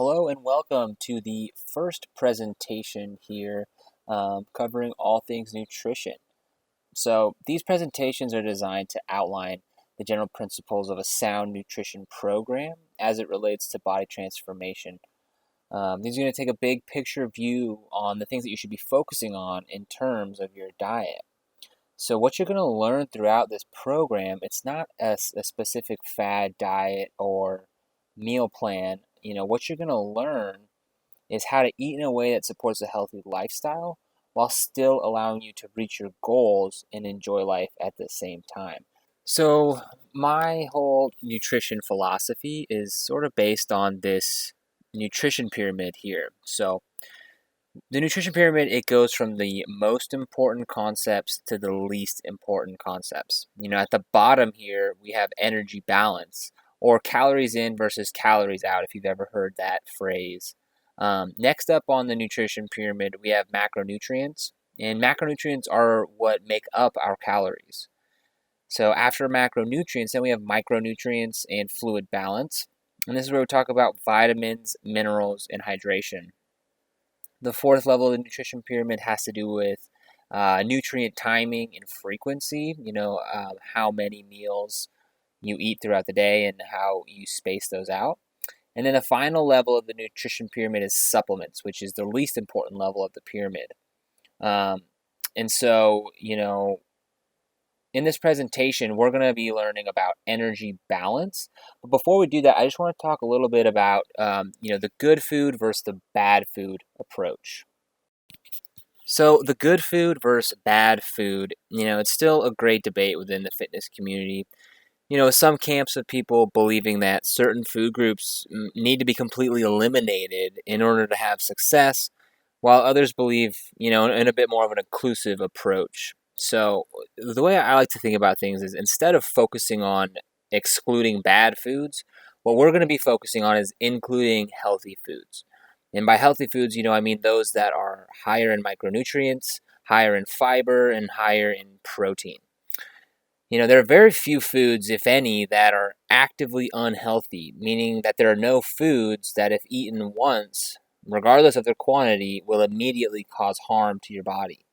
Hello and welcome to the first presentation here covering all things nutrition. So, these presentations are designed to outline the general principles of a sound nutrition program as it relates to body transformation. These are going to take a big picture view on the things that you should be focusing on in terms of your diet. So, what you're going to learn throughout this program, it's not a specific fad diet or meal plan. What you're going to learn is how to eat in a way that supports a healthy lifestyle while still allowing you to reach your goals and enjoy life at the same time. So, my whole nutrition philosophy is sort of based on this nutrition pyramid here. So, the nutrition pyramid, it goes from the most important concepts to the least important concepts. At the bottom here, we have energy balance, or calories in versus calories out, if you've ever heard that phrase. Next up on the nutrition pyramid, we have macronutrients, and macronutrients are what make up our calories. So after macronutrients, then we have micronutrients and fluid balance. And this is where we talk about vitamins, minerals, and hydration. The fourth level of the nutrition pyramid has to do with nutrient timing and frequency, how many meals you eat throughout the day and how you space those out. And then the final level of the nutrition pyramid is supplements, which is the least important level of the pyramid. And so, in this presentation, we're going to be learning about energy balance. But before we do that, I just want to talk a little bit about, the good food versus the bad food approach. So the good food versus bad food, it's still a great debate within the fitness community. Some camps of people believing that certain food groups need to be completely eliminated in order to have success, while others believe, in a bit more of an inclusive approach. So the way I like to think about things is instead of focusing on excluding bad foods, what we're going to be focusing on is including healthy foods. And by healthy foods, I mean those that are higher in micronutrients, higher in fiber, and higher in protein. There are very few foods, if any, that are actively unhealthy, meaning that there are no foods that, if eaten once, regardless of their quantity, will immediately cause harm to your body.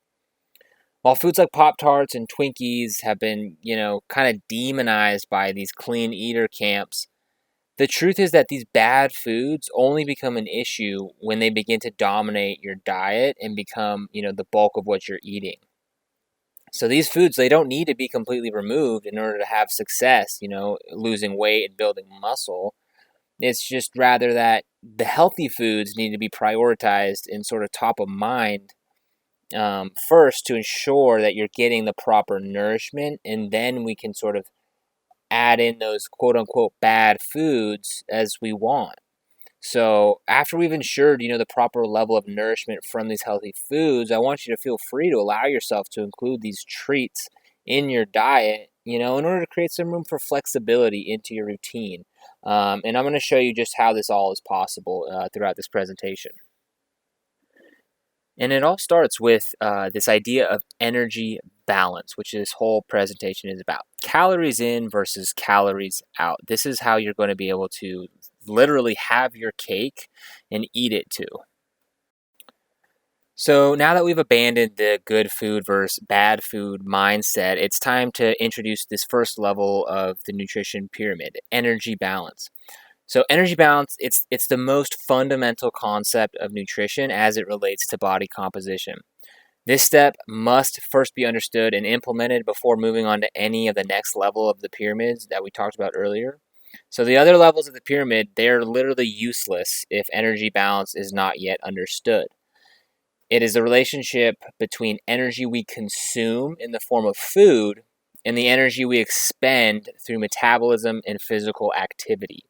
While foods like Pop-Tarts and Twinkies have been, kind of demonized by these clean eater camps, the truth is that these bad foods only become an issue when they begin to dominate your diet and become, the bulk of what you're eating. So these foods, they don't need to be completely removed in order to have success, losing weight and building muscle. It's just rather that the healthy foods need to be prioritized and sort of top of mind first to ensure that you're getting the proper nourishment, and then we can sort of add in those quote unquote bad foods as we want. So after we've ensured, the proper level of nourishment from these healthy foods, I want you to feel free to allow yourself to include these treats in your diet, in order to create some room for flexibility into your routine. And I'm going to show you just how this all is possible throughout this presentation. And it all starts with this idea of energy balance, which this whole presentation is about. Calories in versus calories out. This is how you're going to be able to literally have your cake and eat it too. So now that we've abandoned the good food versus bad food mindset, it's time to introduce this first level of the nutrition pyramid, energy balance. So energy balance, it's the most fundamental concept of nutrition as it relates to body composition. This step must first be understood and implemented before moving on to any of the next level of the pyramids that we talked about earlier. So the other levels of the pyramid, they're literally useless if energy balance is not yet understood. It is the relationship between energy we consume in the form of food and the energy we expend through metabolism and physical activity.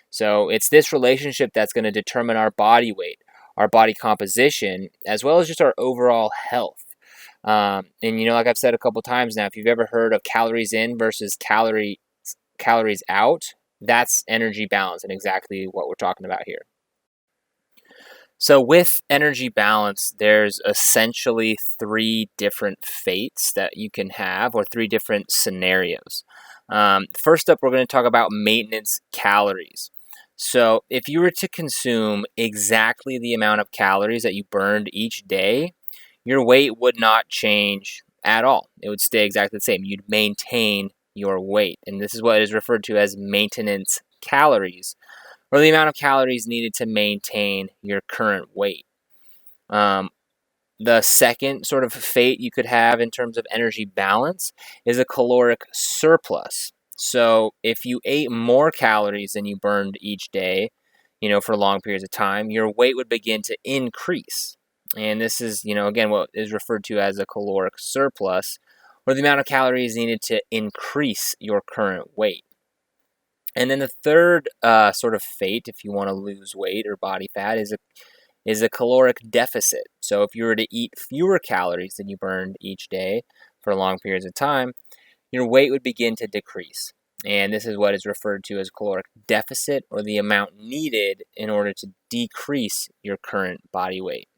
So it's this relationship that's going to determine our body weight, our body composition, as well as just our overall health. And like I've said a couple times now, if you've ever heard of calories in versus calories out, that's energy balance and exactly what we're talking about here. So with energy balance, there's essentially three different fates that you can have, or three different scenarios. First up, we're going to talk about maintenance calories. So if you were to consume exactly the amount of calories that you burned each day, your weight would not change at all. It would stay exactly the same. You'd maintain your weight. And this is what is referred to as maintenance calories, or the amount of calories needed to maintain your current weight. The second sort of fate you could have in terms of energy balance is a caloric surplus. So if you ate more calories than you burned each day, for long periods of time, your weight would begin to increase. And this is, again, what is referred to as a caloric surplus, or the amount of calories needed to increase your current weight. And then the third sort of fate, if you want to lose weight or body fat, is a caloric deficit. So if you were to eat fewer calories than you burned each day for long periods of time, your weight would begin to decrease. And this is what is referred to as caloric deficit, or the amount needed in order to decrease your current body weight.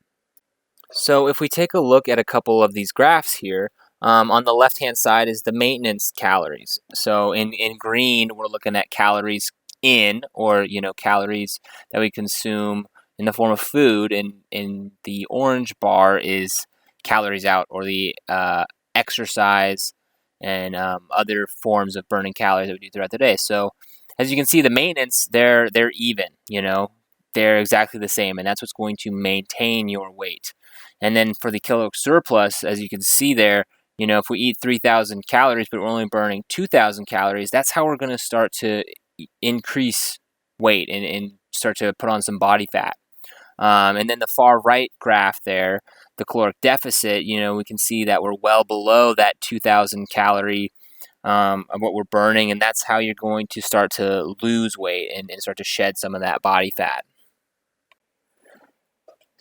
So if we take a look at a couple of these graphs here, on the left-hand side is the maintenance calories. So in green, we're looking at calories in, or calories that we consume in the form of food, and in the orange bar is calories out, or the exercise and other forms of burning calories that we do throughout the day. So as you can see, the maintenance, they're even, they're exactly the same, and that's what's going to maintain your weight. And then for the caloric surplus, as you can see there, if we eat 3,000 calories, but we're only burning 2,000 calories, that's how we're going to start to increase weight and start to put on some body fat. And then the far right graph there, the caloric deficit, we can see that we're well below that 2,000 calorie of what we're burning, and that's how you're going to start to lose weight and start to shed some of that body fat.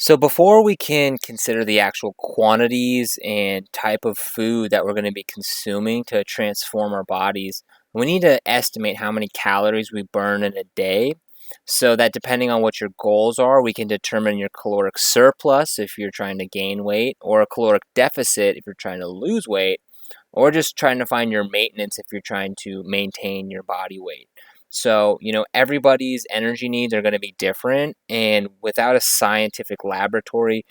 So before we can consider the actual quantities and type of food that we're going to be consuming to transform our bodies, we need to estimate how many calories we burn in a day, so that depending on what your goals are, we can determine your caloric surplus if you're trying to gain weight, or a caloric deficit if you're trying to lose weight, or just trying to find your maintenance if you're trying to maintain your body weight. So, everybody's energy needs are going to be different, and without a scientific laboratory,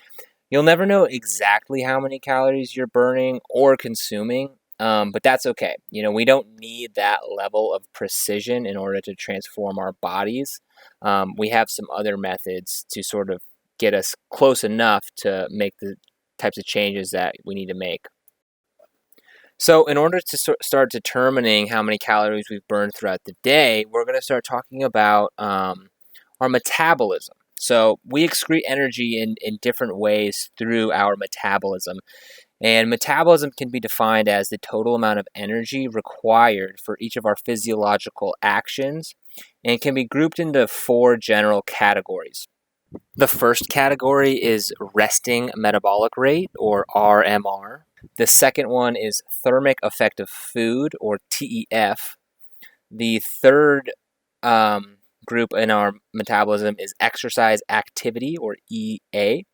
you'll never know exactly how many calories you're burning or consuming, but that's okay. We don't need that level of precision in order to transform our bodies. We have some other methods to sort of get us close enough to make the types of changes that we need to make. So in order to start determining how many calories we've burned throughout the day, we're going to start talking about our metabolism. So we excrete energy in different ways through our metabolism. And metabolism can be defined as the total amount of energy required for each of our physiological actions, and can be grouped into 4 general categories. The first category is resting metabolic rate, or RMR. The second one is thermic effect of food, or TEF. The third group in our metabolism is exercise activity, or EA.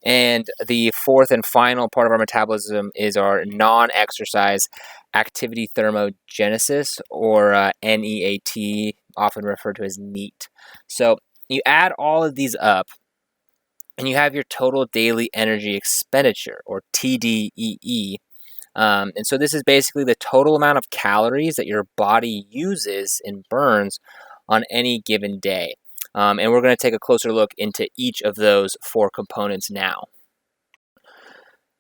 And the fourth and final part of our metabolism is our non-exercise activity thermogenesis, or NEAT, often referred to as NEAT. So you add all of these up, and you have your total daily energy expenditure, or TDEE. And so this is basically the total amount of calories that your body uses and burns on any given day. And we're going to take a closer look into each of those 4 components now.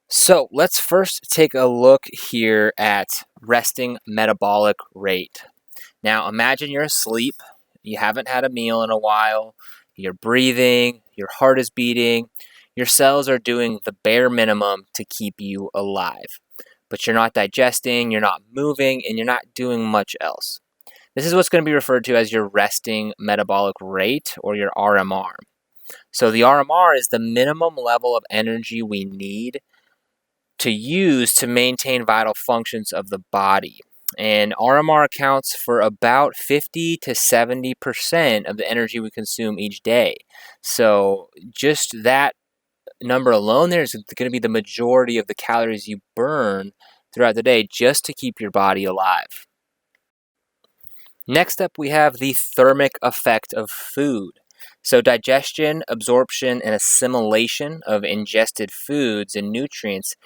So let's first take a look here at resting metabolic rate. Now imagine you're asleep, you haven't had a meal in a while, you're breathing, your heart is beating, your cells are doing the bare minimum to keep you alive. But you're not digesting, you're not moving, and you're not doing much else. This is what's going to be referred to as your resting metabolic rate, or your RMR. So the RMR is the minimum level of energy we need to use to maintain vital functions of the body. And RMR accounts for about 50 to 70% of the energy we consume each day. So just that number alone there is going to be the majority of the calories you burn throughout the day just to keep your body alive. Next up, we have the thermic effect of food. So digestion, absorption, and assimilation of ingested foods and nutrients,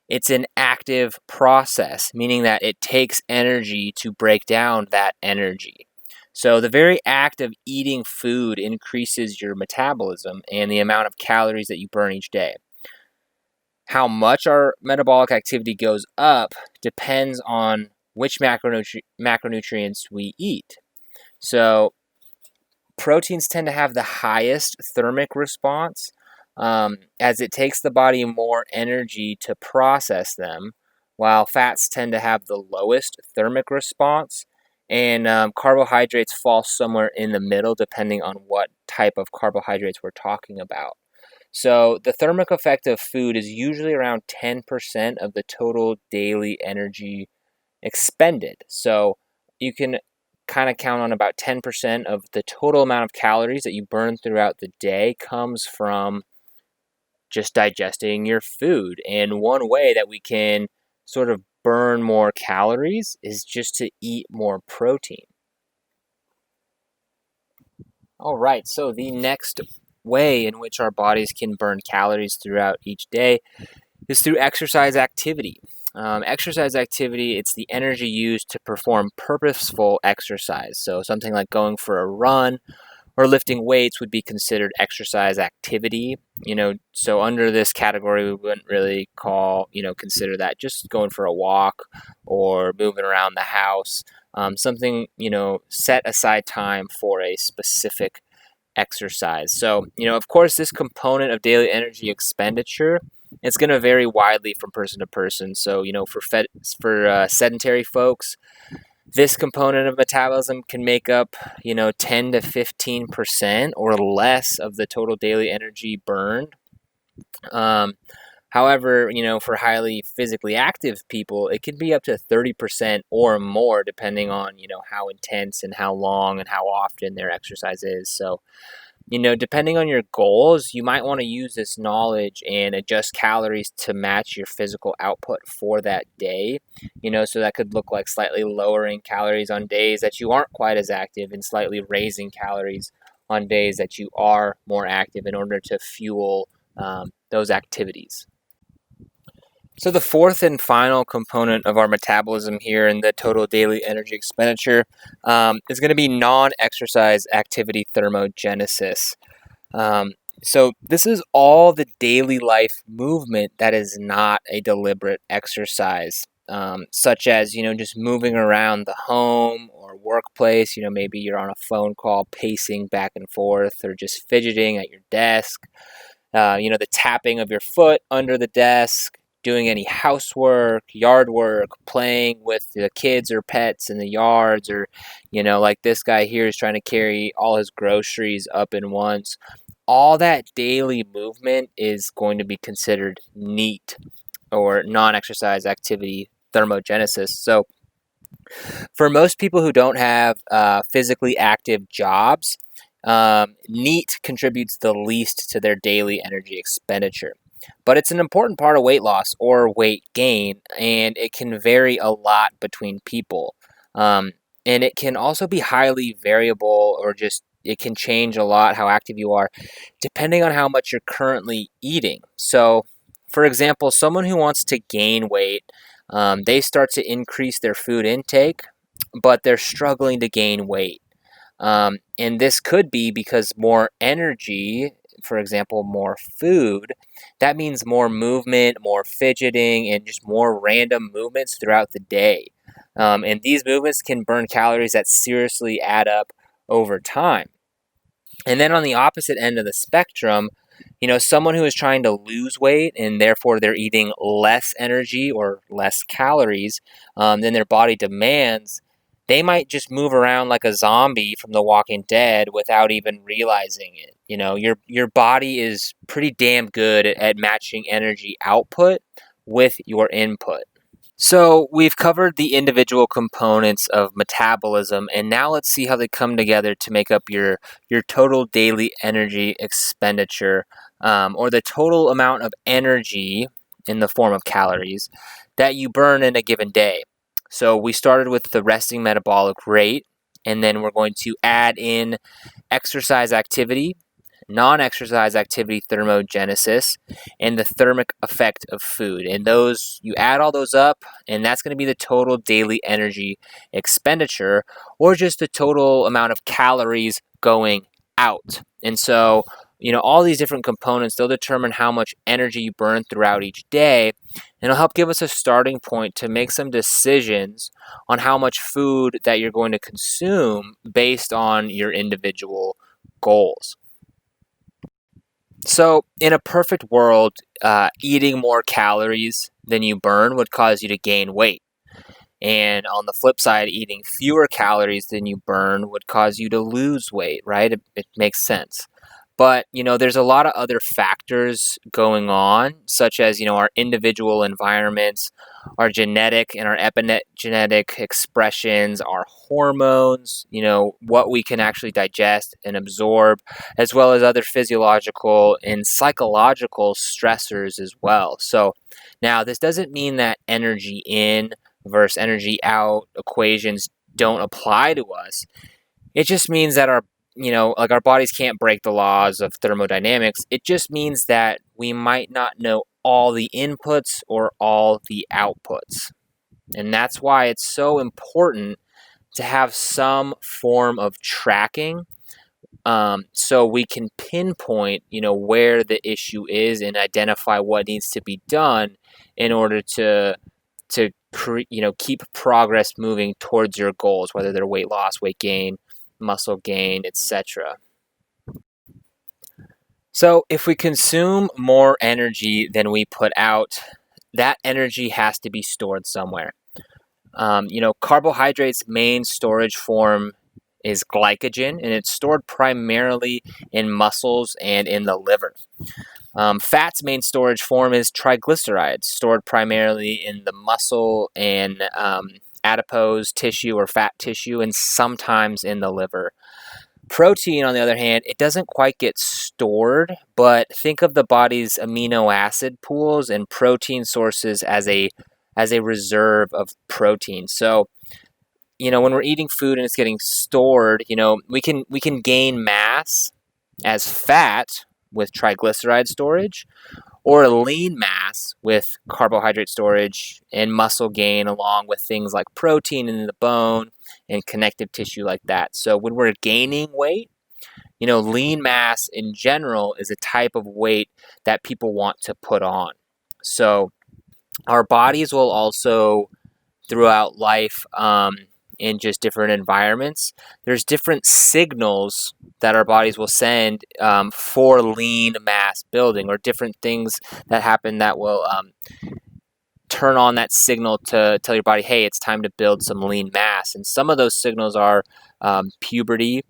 it's an active process, meaning that it takes energy to break down that energy. So the very act of eating food increases your metabolism and the amount of calories that you burn each day. How much our metabolic activity goes up depends on which macronutrients we eat. So proteins tend to have the highest thermic response, as it takes the body more energy to process them, while fats tend to have the lowest thermic response, and carbohydrates fall somewhere in the middle depending on what type of carbohydrates we're talking about. So the thermic effect of food is usually around 10% of the total daily energy expended. So you can kind of count on about 10% of the total amount of calories that you burn throughout the day comes from just digesting your food. And one way that we can sort of burn more calories is just to eat more protein. All right, so the next way in which our bodies can burn calories throughout each day is through exercise activity. Exercise activity, it's the energy used to perform purposeful exercise. So something like going for a run or lifting weights would be considered exercise activity. So under this category, we wouldn't really consider that just going for a walk or moving around the house. Something, set aside time for a specific exercise. So, of course, this component of daily energy expenditure, it's going to vary widely from person to person. So, for sedentary folks, this component of metabolism can make up, 10 to 15% or less of the total daily energy burned. However, for highly physically active people, it can be up to 30% or more, depending on, how intense and how long and how often their exercise is. So, depending on your goals, you might want to use this knowledge and adjust calories to match your physical output for that day. So that could look like slightly lowering calories on days that you aren't quite as active and slightly raising calories on days that you are more active in order to fuel those activities. So the fourth and final component of our metabolism here in the total daily energy expenditure is going to be non-exercise activity thermogenesis. So this is all the daily life movement that is not a deliberate exercise, such as, just moving around the home or workplace. Maybe you're on a phone call, pacing back and forth, or just fidgeting at your desk. The tapping of your foot under the desk, doing any housework, yard work, playing with the kids or pets in the yards, or, like this guy here is trying to carry all his groceries up in once. All that daily movement is going to be considered NEAT, or non-exercise activity thermogenesis. So for most people who don't have physically active jobs, NEAT contributes the least to their daily energy expenditure. But it's an important part of weight loss or weight gain, and it can vary a lot between people. And it can also be highly variable, or just it can change a lot how active you are, depending on how much you're currently eating. So, for example, someone who wants to gain weight, they start to increase their food intake, but they're struggling to gain weight. And this could be because more energy, for example, more food, that means more movement, more fidgeting, and just more random movements throughout the day. And these movements can burn calories that seriously add up over time. And then on the opposite end of the spectrum, someone who is trying to lose weight and therefore they're eating less energy or less calories than their body demands, they might just move around like a zombie from The Walking Dead without even realizing it. Your body is pretty damn good at matching energy output with your input. So we've covered the individual components of metabolism, and now let's see how they come together to make up your total daily energy expenditure, or the total amount of energy in the form of calories that you burn in a given day. So we started with the resting metabolic rate. and then we're going to add in exercise activity, non-exercise activity thermogenesis, and the thermic effect of food. And those, you add all those up, and that's going to be the total daily energy expenditure, or just the total amount of calories going out. And so, all these different components, they'll determine how much energy you burn throughout each day, and it'll help give us a starting point to make some decisions on how much food that you're going to consume based on your individual goals. So, in a perfect world, eating more calories than you burn would cause you to gain weight. And on the flip side, eating fewer calories than you burn would cause you to lose weight, right? It makes sense. But, there's a lot of other factors going on, such as, our individual environments, our genetic and our epigenetic expressions, our hormones, what we can actually digest and absorb, as well as other physiological and psychological stressors as well. So now this doesn't mean that energy in versus energy out equations don't apply to us. It just means that our bodies can't break the laws of thermodynamics. It just means that we might not know all the inputs or all the outputs. And that's why it's so important to have some form of tracking, so we can pinpoint, where the issue is and identify what needs to be done in order to keep progress moving towards your goals, whether they're weight loss, weight gain, muscle gain, etc. So if we consume more energy than we put out, that energy has to be stored somewhere. Carbohydrates' main storage form is glycogen, and it's stored primarily in muscles and in the liver. Fat's main storage form is triglycerides, stored primarily in the muscle and adipose tissue or fat tissue, and sometimes in the liver. Protein, on the other hand, it doesn't quite get stored, but think of the body's amino acid pools and protein sources as a reserve of protein. So, when we're eating food and it's getting stored, we can gain mass as fat with triglyceride storage, or lean mass with carbohydrate storage, and muscle gain along with things like protein in the bone and connective tissue like that. So when we're gaining weight, lean mass in general is a type of weight that people want to put on. So our bodies will also, throughout life, in just different environments, there's different signals that our bodies will send for lean mass building, or different things that happen that will turn on that signal to tell your body, hey, it's time to build some lean mass. And some of those signals are puberty,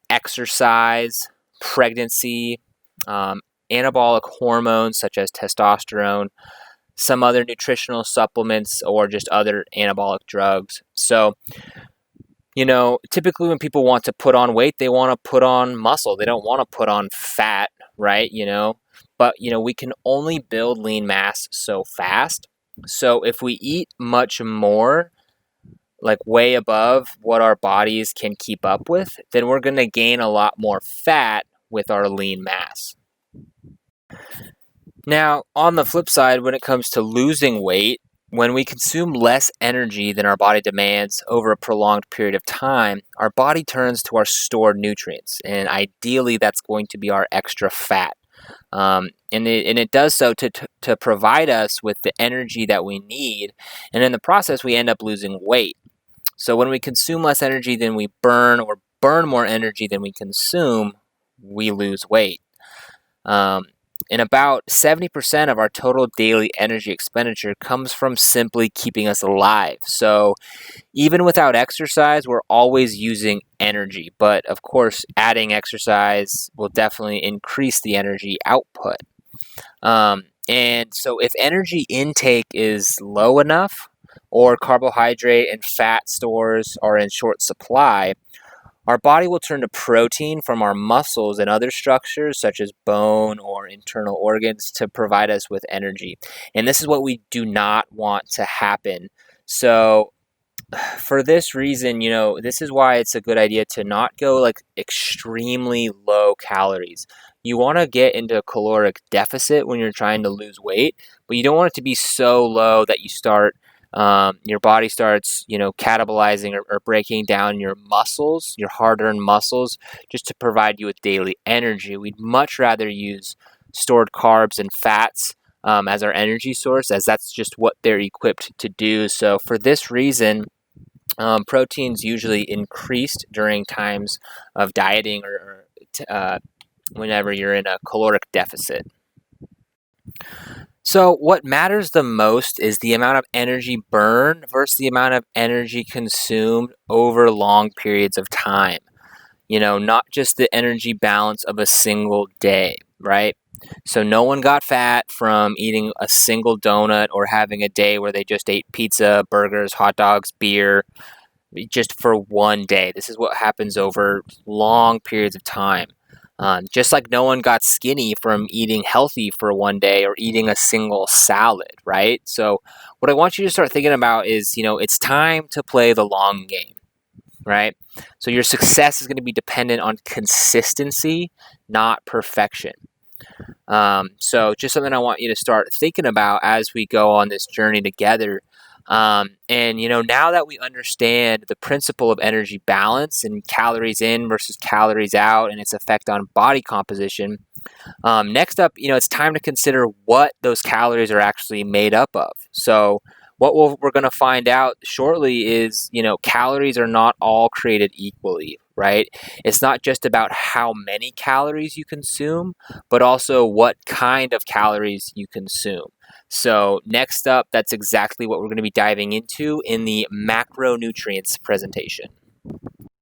exercise, pregnancy, anabolic hormones such as testosterone, some other nutritional supplements, or just other anabolic drugs. So, typically when people want to put on weight, they want to put on muscle. They don't want to put on fat, right? But, we can only build lean mass so fast. So if we eat much more, like way above what our bodies can keep up with, then we're going to gain a lot more fat with our lean mass. Now, on the flip side, when it comes to losing weight, when we consume less energy than our body demands over a prolonged period of time, our body turns to our stored nutrients, and ideally that's going to be our extra fat. And it does so to provide us with the energy that we need, and in the process we end up losing weight. So when we consume less energy than we burn, or burn more energy than we consume, we lose weight. And about 70% of our total daily energy expenditure comes from simply keeping us alive. So even without exercise, we're always using energy. But of course, adding exercise will definitely increase the energy output. And so if energy intake is low enough, or carbohydrate and fat stores are in short supply, our body will turn to protein from our muscles and other structures such as bone or internal organs to provide us with energy. And this is what we do not want to happen. So for this reason, this is why it's a good idea to not go like extremely low calories. You want to get into a caloric deficit when you're trying to lose weight, but you don't want it to be so low that your body starts, catabolizing or breaking down your muscles, your hard-earned muscles, just to provide you with daily energy. We'd much rather use stored carbs and fats as our energy source, as that's just what they're equipped to do. So for this reason, protein's usually increased during times of dieting or whenever you're in a caloric deficit. So what matters the most is the amount of energy burned versus the amount of energy consumed over long periods of time. Not just the energy balance of a single day, right? So no one got fat from eating a single donut or having a day where they just ate pizza, burgers, hot dogs, beer, just for one day. This is what happens over long periods of time. Just like no one got skinny from eating healthy for one day or eating a single salad, right? So what I want you to start thinking about is, it's time to play the long game, right? So your success is going to be dependent on consistency, not perfection. So just something I want you to start thinking about as we go on this journey together. And now that we understand the principle of energy balance and calories in versus calories out and its effect on body composition, next up, it's time to consider what those calories are actually made up of. So what we're going to find out shortly is, calories are not all created equally, right? It's not just about how many calories you consume, but also what kind of calories you consume. So next up, that's exactly what we're going to be diving into in the macronutrients presentation.